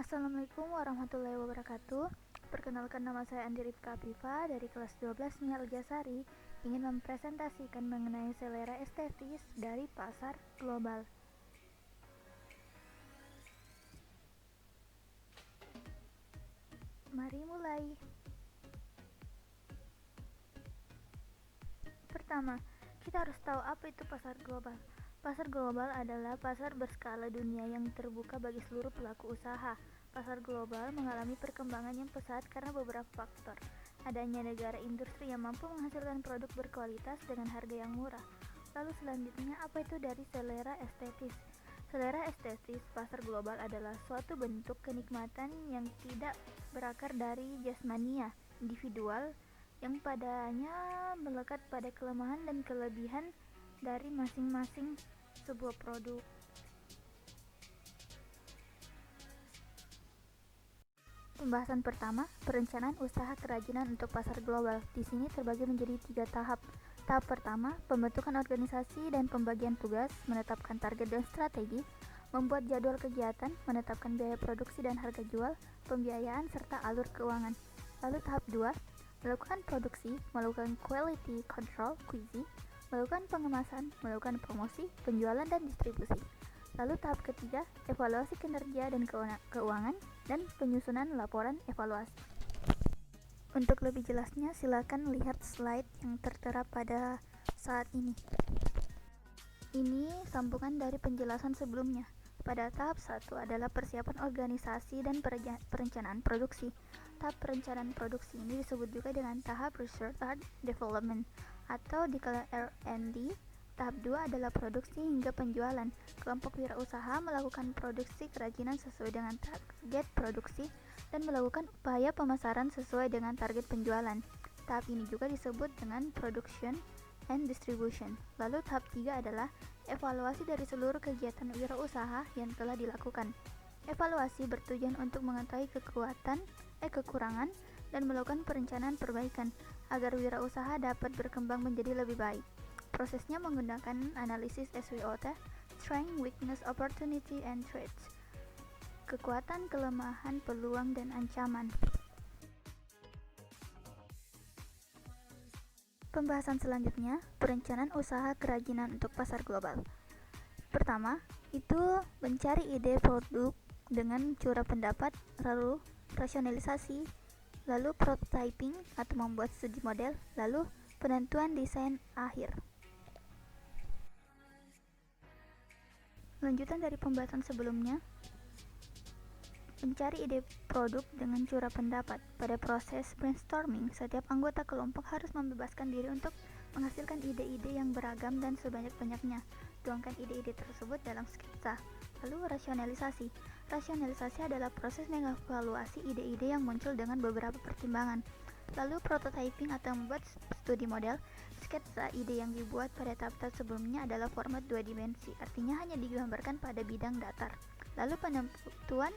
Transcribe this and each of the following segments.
Assalamualaikum warahmatullahi wabarakatuh. Perkenalkan, nama saya Andi Rifka Afifa dari kelas 12 Nia Aljasari, ingin mempresentasikan mengenai selera estetis dari pasar global. Mari mulai. Pertama, kita harus tahu apa itu pasar global. Pasar global adalah pasar berskala dunia yang terbuka bagi seluruh pelaku usaha. Pasar global mengalami perkembangan yang pesat karena beberapa faktor. Adanya negara industri yang mampu menghasilkan produk berkualitas dengan harga yang murah. Lalu selanjutnya, apa itu dari selera estetis? Selera estetis pasar global adalah suatu bentuk kenikmatan yang tidak berakar dari jasmania individual, yang padanya melekat pada kelemahan dan kelebihan dari masing-masing sebuah produk. Pembahasan pertama, perencanaan usaha kerajinan untuk pasar global. Di sini terbagi menjadi 3 tahap. Tahap pertama, pembentukan organisasi dan pembagian tugas, menetapkan target dan strategi, membuat jadwal kegiatan, menetapkan biaya produksi dan harga jual, pembiayaan, serta alur keuangan. Lalu tahap 2, melakukan produksi, melakukan quality control (QC), melakukan pengemasan, melakukan promosi, penjualan, dan distribusi. Lalu tahap ketiga, evaluasi kinerja dan keuangan, dan penyusunan laporan evaluasi. Untuk lebih jelasnya, silakan lihat slide yang tertera pada saat ini. Ini sambungan dari penjelasan sebelumnya. Pada tahap 1 adalah persiapan organisasi dan perencanaan produksi. Tahap perencanaan produksi ini disebut juga dengan tahap Research and Development atau dikala R&D. Tahap 2 adalah produksi hingga penjualan. Kelompok wirausaha melakukan produksi kerajinan sesuai dengan target produksi dan melakukan upaya pemasaran sesuai dengan target penjualan. Tahap ini juga disebut dengan Production and Distribution. Lalu tahap 3 adalah evaluasi dari seluruh kegiatan wirausaha yang telah dilakukan. Evaluasi bertujuan untuk mengetahui kekurangan dan melakukan perencanaan perbaikan agar wirausaha dapat berkembang menjadi lebih baik. Prosesnya menggunakan analisis SWOT, Strength, Weakness, Opportunity, and Threats. Kekuatan, kelemahan, peluang, dan ancaman. Pembahasan selanjutnya, perencanaan usaha kerajinan untuk pasar global. Pertama, itu mencari ide produk dengan curah pendapat, lalu rasionalisasi, lalu prototyping atau membuat studi model, lalu penentuan desain akhir. Lanjutan dari pembahasan sebelumnya, mencari ide produk dengan curah pendapat. Pada proses brainstorming, setiap anggota kelompok harus membebaskan diri untuk menghasilkan ide-ide yang beragam dan sebanyak-banyaknya. Tuangkan ide-ide tersebut dalam sketsa. Lalu rasionalisasi. Rasionalisasi adalah proses mengevaluasi ide-ide yang muncul dengan beberapa pertimbangan. Lalu prototyping atau membuat studi model. Sketsa ide yang dibuat pada tahap sebelumnya adalah format 2 dimensi, artinya hanya digambarkan pada bidang datar. Lalu penentuan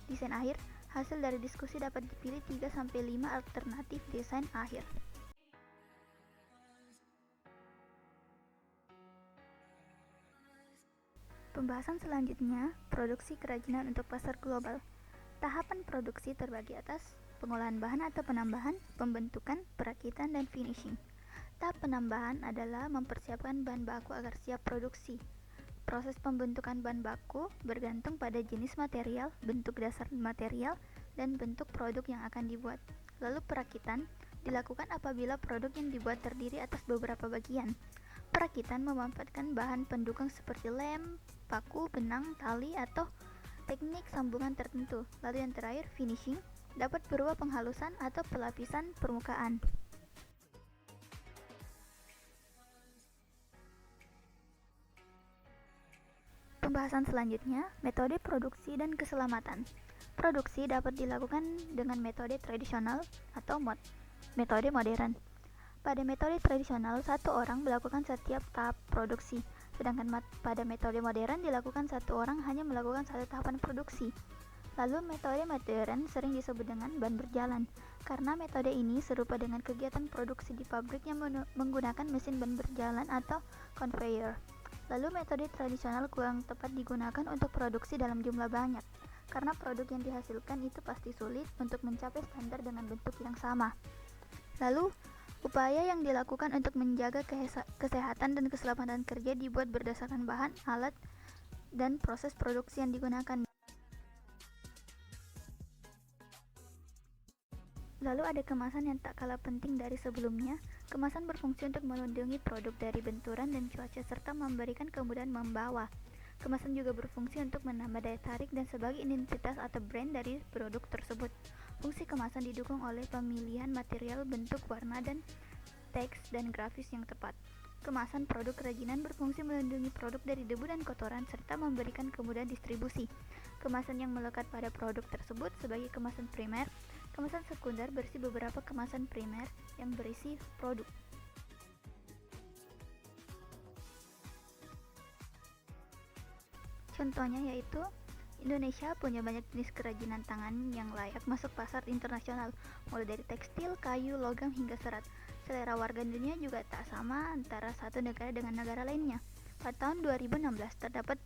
desain akhir. Hasil dari diskusi dapat dipilih 3-5 alternatif desain akhir. Pembahasan selanjutnya, produksi kerajinan untuk pasar global. Tahapan produksi terbagi atas pengolahan bahan atau penambahan, pembentukan, perakitan, dan finishing. Tahap penambahan adalah mempersiapkan bahan baku agar siap produksi. Proses pembentukan bahan baku bergantung pada jenis material, bentuk dasar material, dan bentuk produk yang akan dibuat. Lalu perakitan dilakukan apabila produk yang dibuat terdiri atas beberapa bagian. Perakitan memanfaatkan bahan pendukung seperti lem, paku, benang, tali, atau teknik sambungan tertentu. Lalu yang terakhir, finishing, dapat berupa penghalusan atau pelapisan permukaan. Pembahasan selanjutnya, metode produksi dan keselamatan. Produksi dapat dilakukan dengan metode tradisional atau metode modern. Pada metode tradisional, satu orang melakukan setiap tahap produksi, sedangkan pada metode modern dilakukan satu orang hanya melakukan satu tahapan produksi. Lalu metode modern sering disebut dengan ban berjalan, karena metode ini serupa dengan kegiatan produksi di pabrik yang menggunakan mesin ban berjalan atau conveyor. Lalu metode tradisional kurang tepat digunakan untuk produksi dalam jumlah banyak, karena produk yang dihasilkan itu pasti sulit untuk mencapai standar dengan bentuk yang sama. Lalu, upaya yang dilakukan untuk menjaga kesehatan dan keselamatan kerja dibuat berdasarkan bahan, alat, dan proses produksi yang digunakan. Lalu ada kemasan yang tak kalah penting dari sebelumnya. Kemasan berfungsi untuk melindungi produk dari benturan dan cuaca serta memberikan kemudahan membawa. Kemasan juga berfungsi untuk menambah daya tarik dan sebagai identitas atau brand dari produk tersebut. Fungsi kemasan didukung oleh pemilihan material, bentuk, warna, dan teks dan grafis yang tepat. Kemasan produk kerajinan berfungsi melindungi produk dari debu dan kotoran serta memberikan kemudahan distribusi. Kemasan yang melekat pada produk tersebut sebagai kemasan primer. Kemasan sekunder berisi beberapa kemasan primer yang berisi produk. Contohnya yaitu Indonesia punya banyak jenis kerajinan tangan yang layak masuk pasar internasional, mulai dari tekstil, kayu, logam hingga serat. Selera warga dunia juga tak sama antara satu negara dengan negara lainnya. Pada tahun 2016 terdapat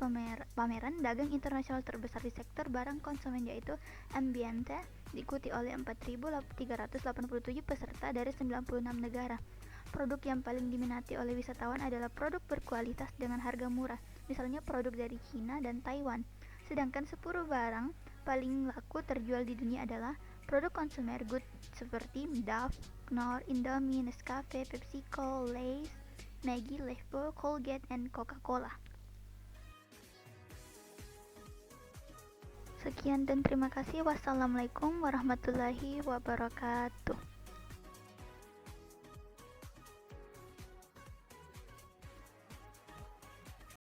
pameran dagang internasional terbesar di sektor barang konsumen yaitu Ambiente, diikuti oleh 4.387 peserta dari 96 negara. Produk yang paling diminati oleh wisatawan adalah produk berkualitas dengan harga murah, misalnya produk dari China dan Taiwan. Sedangkan 10 barang paling laku terjual di dunia adalah produk consumer goods seperti Dove, Knorr, Indomie, Nescafe, PepsiCo, Lay's, Maggi, Lifebuoy, Colgate, and Coca-Cola. Sekian dan terima kasih. Wassalamualaikum warahmatullahi wabarakatuh.